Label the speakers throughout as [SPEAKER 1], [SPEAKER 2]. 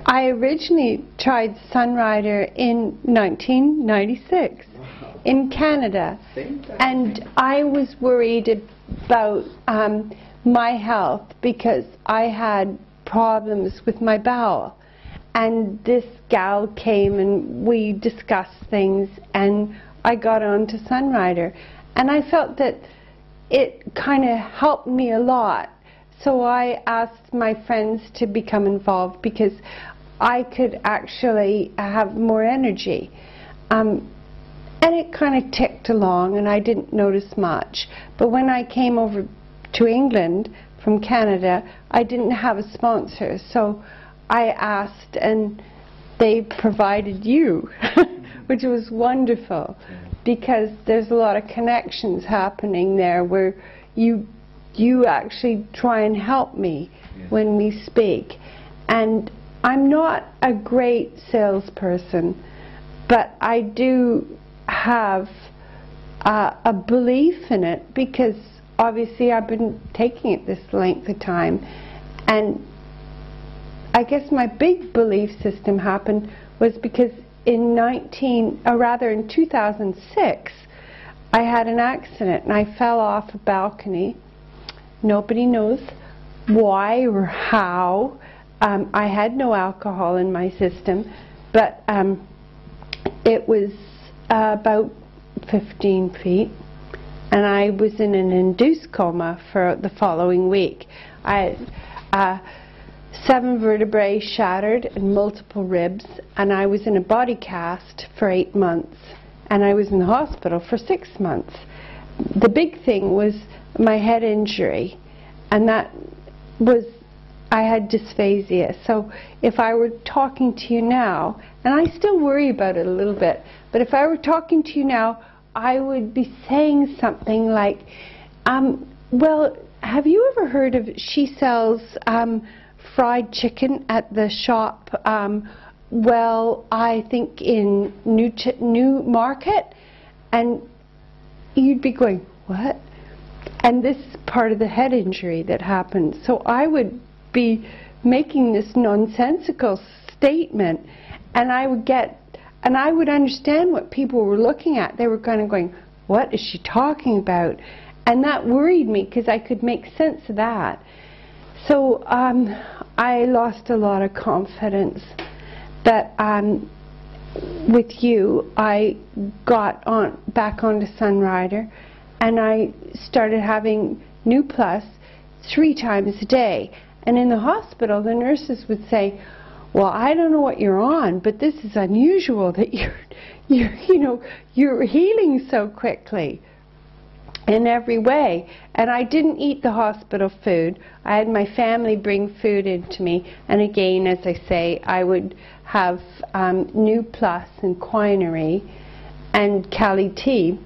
[SPEAKER 1] I originally tried Sunrider in 1996 in Canada, and I was worried about my health because I had problems with my bowel. And this gal came and we discussed things, and I got on to Sunrider. And I felt that it kind of helped me a lot. So I asked my friends to become involved because I could actually have more energy. And it kind of ticked along and I didn't notice much. But when I came over to England from Canada, I didn't have a sponsor. So I asked and they provided you, which was wonderful because there's a lot of connections happening there where you actually try and help me when we speak. And I'm not a great salesperson, but I do have a belief in it because obviously I've been taking it this length of time. And I guess my big belief system happened was because in 2006 I had an accident and I fell off a balcony. Nobody knows why or how. I had no alcohol in my system, but it was about 15 feet, and I was in an induced coma for the following week. I had 7 vertebrae shattered and multiple ribs, and I was in a body cast for 8 months, and I was in the hospital for 6 months. The big thing was my head injury, and that was, I had dysphasia. So if I were talking to you now, and I still worry about it a little bit, but if I were talking to you now, I would be saying something like, well, have you ever heard of, she sells fried chicken at the shop, well, I think in New Market? And you'd be going, what? And this is part of the head injury that happened. So I would be making this nonsensical statement, and I would understand what people were looking at. They were kind of going, what is she talking about? And that worried me because I could make sense of that. So I lost a lot of confidence. But with you, I got back onto Sunrider, and I started having New Plus 3 times a day. And in the hospital, the nurses would say, well, I don't know what you're on, but this is unusual that you're healing so quickly in every way. And I didn't eat the hospital food. I had my family bring food into me. And again, as I say, I would have New Plus and Quinary and Cali Tea.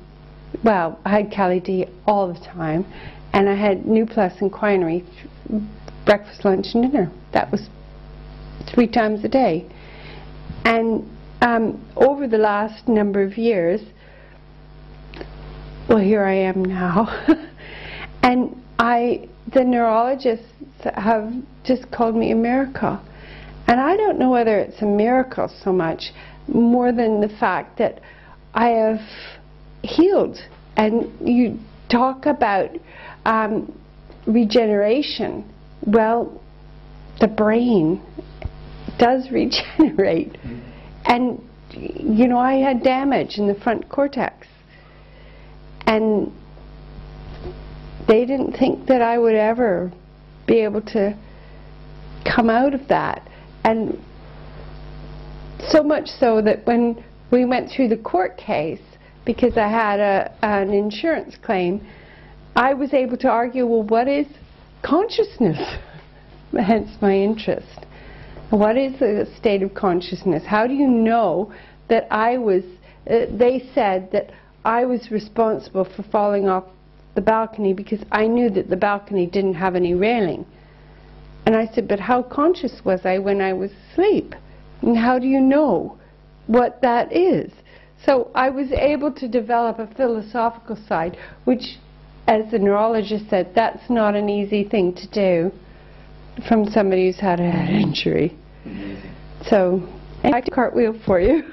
[SPEAKER 1] Well, I had Cali Tea all the time. And I had New Plus and Quinary breakfast, lunch, and dinner. That was 3 times a day. And over the last number of years, well, here I am now, and the neurologists have just called me a miracle. And I don't know whether it's a miracle so much, more than the fact that I have healed. And you talk about regeneration. Well, the brain does regenerate. And, you know, I had damage in the front cortex. And they didn't think that I would ever be able to come out of that. And so much so that when we went through the court case, because I had an insurance claim, I was able to argue, well, what is consciousness? Hence my interest. What is the state of consciousness? How do you know that I was, they said that I was responsible for falling off the balcony because I knew that the balcony didn't have any railing. And I said, but how conscious was I when I was asleep? And how do you know what that is? So I was able to develop a philosophical side, which, as the neurologist said, that's not an easy thing to do from somebody who's had a head injury. So, and I do cartwheel for you.